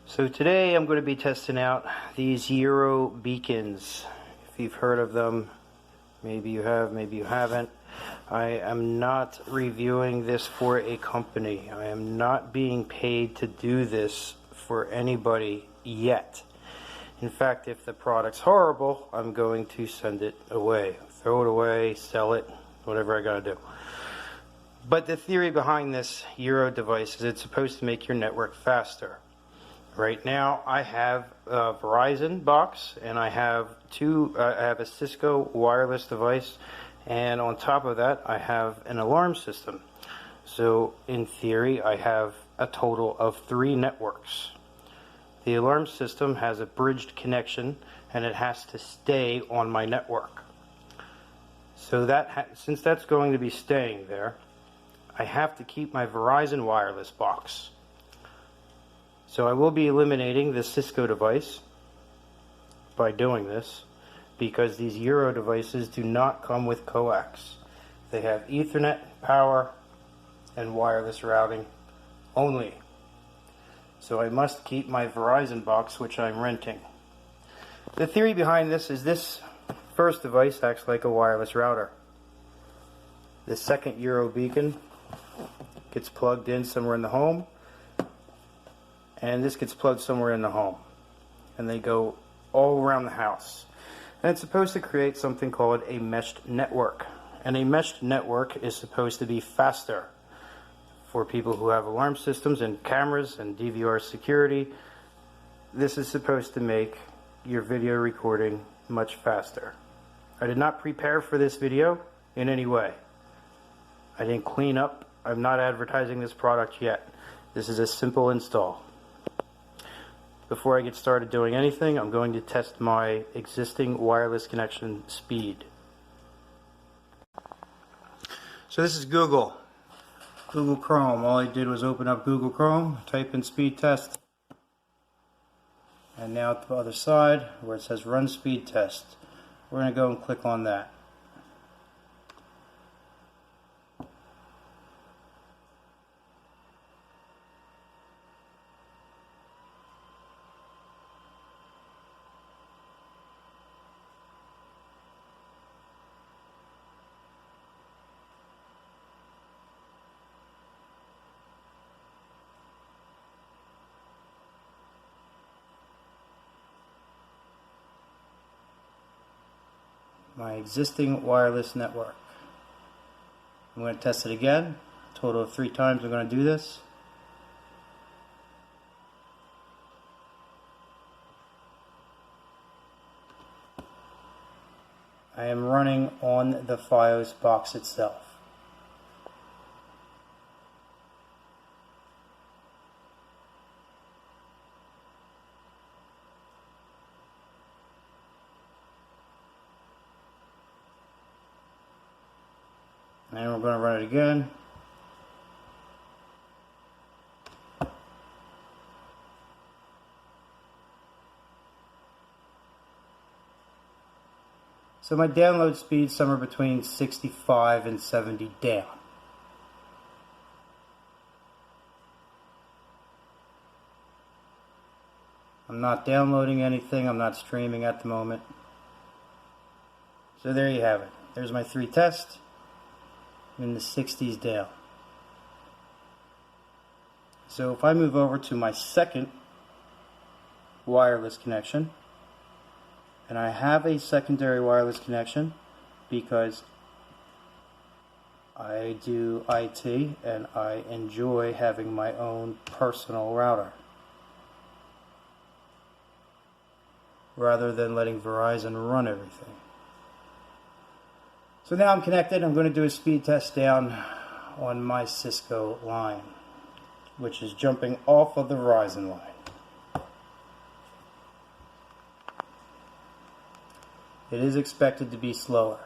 So today I'm going to be testing out these Eero beacons. If you've heard of them, maybe you have, maybe you haven't. I am not reviewing this for a company. I am not being paid to do this for anybody yet. In fact, if the product's horrible, I'm going to send it away. Throw it away, sell it, whatever I gotta do. But the theory behind this Eero device is it's supposed to make your network faster. Right now I have a Verizon box and I have a Cisco wireless device, and on top of that I have an alarm system. So in theory I have a total of 3 networks. The alarm system has a bridged connection and it has to stay on my network. So since that's going to be staying there, I have to keep my Verizon wireless box. So I will be eliminating the Cisco device by doing this, because these Eero devices do not come with coax. They have Ethernet, power, and wireless routing only. So I must keep my Verizon box, which I'm renting. The theory behind this is this first device acts like a wireless router. The second Eero beacon gets plugged in somewhere in the home, and this gets plugged somewhere in the home, and they go all around the house. And it's supposed to create something called a meshed network, and a meshed network is supposed to be faster for people who have alarm systems and cameras and DVR security. This is supposed to make your video recording much faster. I did not prepare for this video in any way. I didn't clean up. I'm not advertising this product yet. This is a simple install. Before I get started doing anything, I'm going to test my existing wireless connection speed. So this is Google Chrome. All I did was open up Google Chrome, type in speed test, and now to the other side where it says run speed test, we're going to go and click on that. My existing wireless network. I'm going to test it again. A total of 3 times I'm going to do this. I am running on the Fios box itself. And we're going to run it again. So my download speed is somewhere between 65 and 70 down. I'm not downloading anything. I'm not streaming at the moment. So there you have it. There's my 3 tests. In the 60s down. So if I move over to my second wireless connection, and I have a secondary wireless connection because I do IT and I enjoy having my own personal router rather than letting Verizon run everything. So now I'm connected. I'm going to do a speed test down on my Cisco line, which is jumping off of the Verizon line. It is expected to be slower.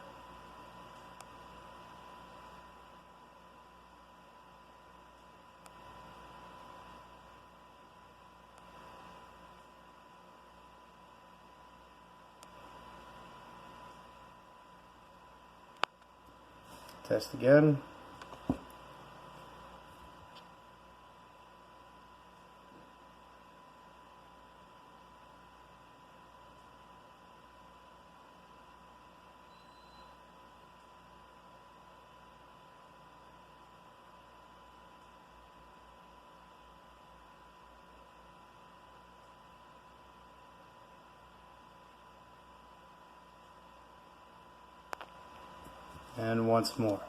Test again. and once more.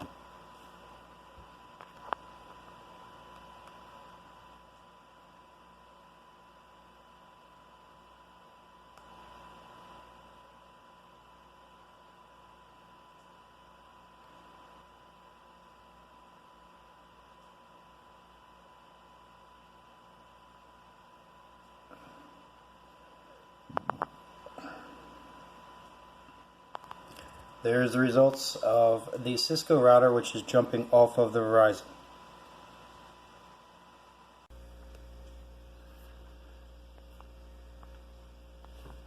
There's the results of the Cisco router, which is jumping off of the Verizon.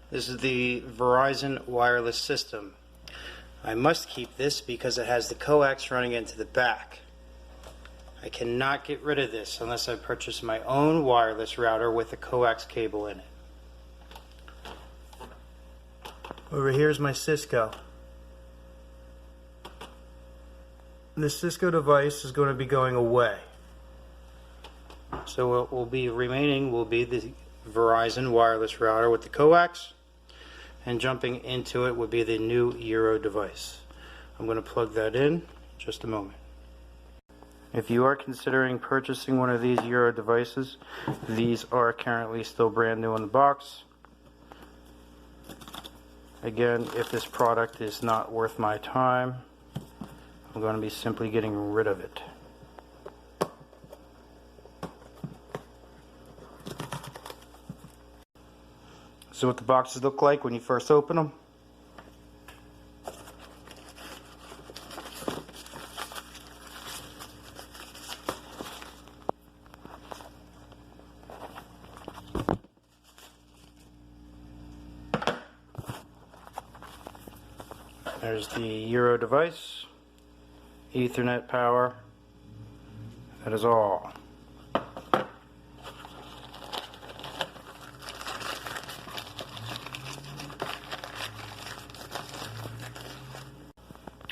This is the Verizon wireless system. I must keep this because it has the coax running into the back. I cannot get rid of this unless I purchase my own wireless router with a coax cable in it. Over here is my Cisco. The Cisco device is going to be going away. So what will be remaining will be the Verizon wireless router with the coax, and jumping into it would be the new Eero device. I'm going to plug that in just a moment. If you are considering purchasing one of these Eero devices, these are currently still brand new in the box. Again, if this product is not worth my time, I'm going to be simply getting rid of it. So what the boxes look like when you first open them. There's the Eero device, Ethernet power, that is all.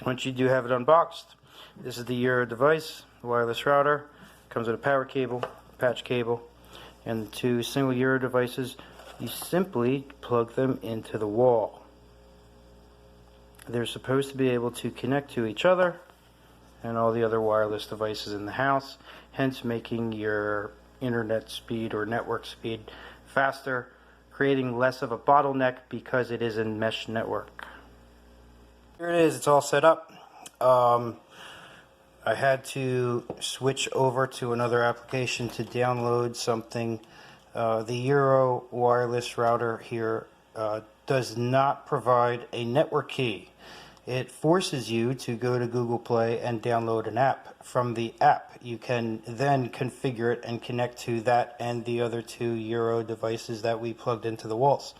Once you do have it unboxed, this is the Eero device, the wireless router. Comes with a power cable, patch cable, and the two single Eero devices. You simply plug them into the wall. They're supposed to be able to connect to each other and all the other wireless devices in the house, hence making your internet speed or network speed faster, creating less of a bottleneck because it is a mesh network. Here it is, it's all set up. I had to switch over to another application to download something. The Eero wireless router here does not provide a network key. It forces you to go to Google Play and download an app. From the app, you can then configure it and connect to that and the other two Eero devices that we plugged into the walls.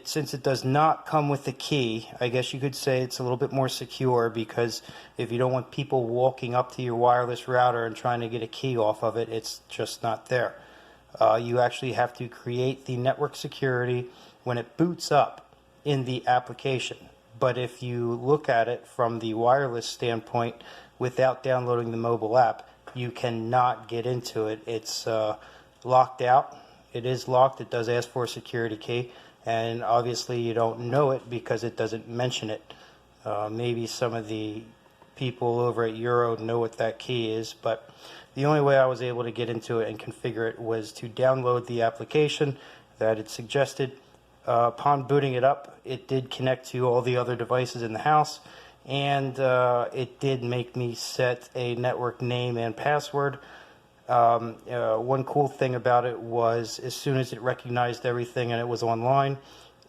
Since it does not come with a key, I guess you could say it's a little bit more secure, because if you don't want people walking up to your wireless router and trying to get a key off of it, it's just not there. You actually have to create the network security when it boots up in the application. But if you look at it from the wireless standpoint without downloading the mobile app, you cannot get into it. It's locked out. It is locked. It does ask for a security key, and obviously you don't know it because it doesn't mention it. Maybe some of the people over at Eero know what that key is, but the only way I was able to get into it and configure it was to download the application that it suggested. Upon booting it up, it did connect to all the other devices in the house, and it did make me set a network name and password. One cool thing about it was, as soon as it recognized everything and it was online,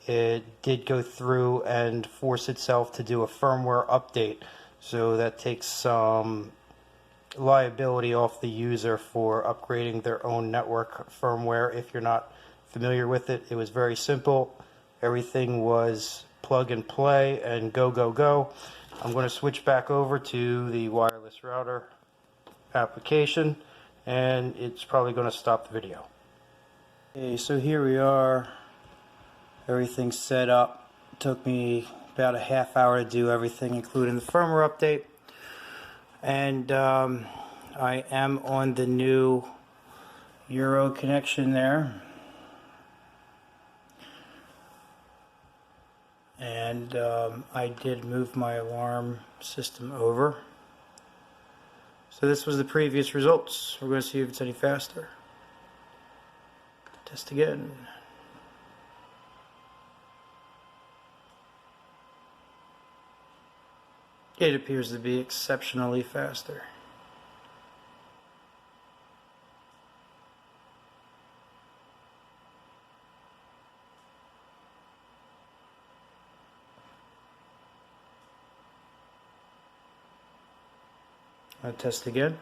it did go through and force itself to do a firmware update. So that takes some liability off the user for upgrading their own network firmware. If you're not familiar with it, it was very simple. Everything was plug and play and go, go, go. I'm going to switch back over to the wireless router application, and it's probably going to stop the video. Okay, so here we are. Everything's set up. It took me about a half hour to do everything, including the firmware update. And I am on the new Eero connection there. and I did move my alarm system over. So this was the previous results. We're going to see if it's any faster. Test again. It appears to be exceptionally faster. I'll test again.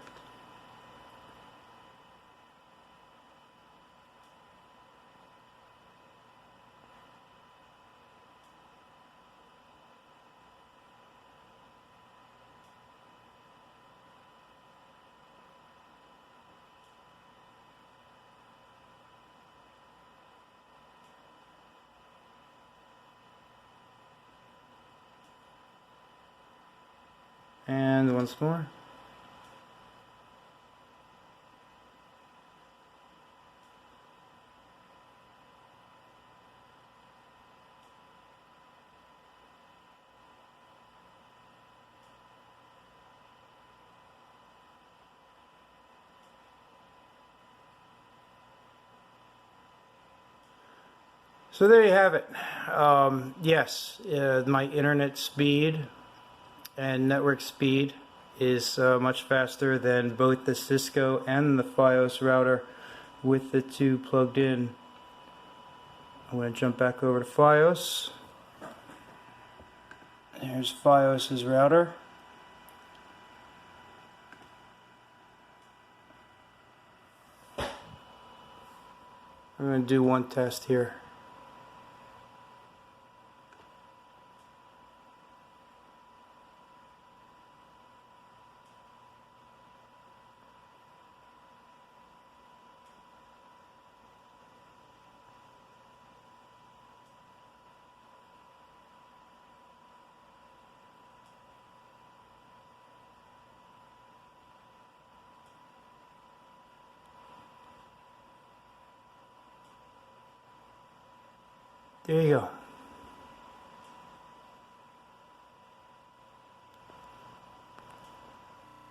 And once more. So there you have it. Yes, my internet speed and network speed is much faster than both the Cisco and the Fios router with the two plugged in. I'm going to jump back over to Fios. There's Fios's router. I'm going to do one test here. There you go.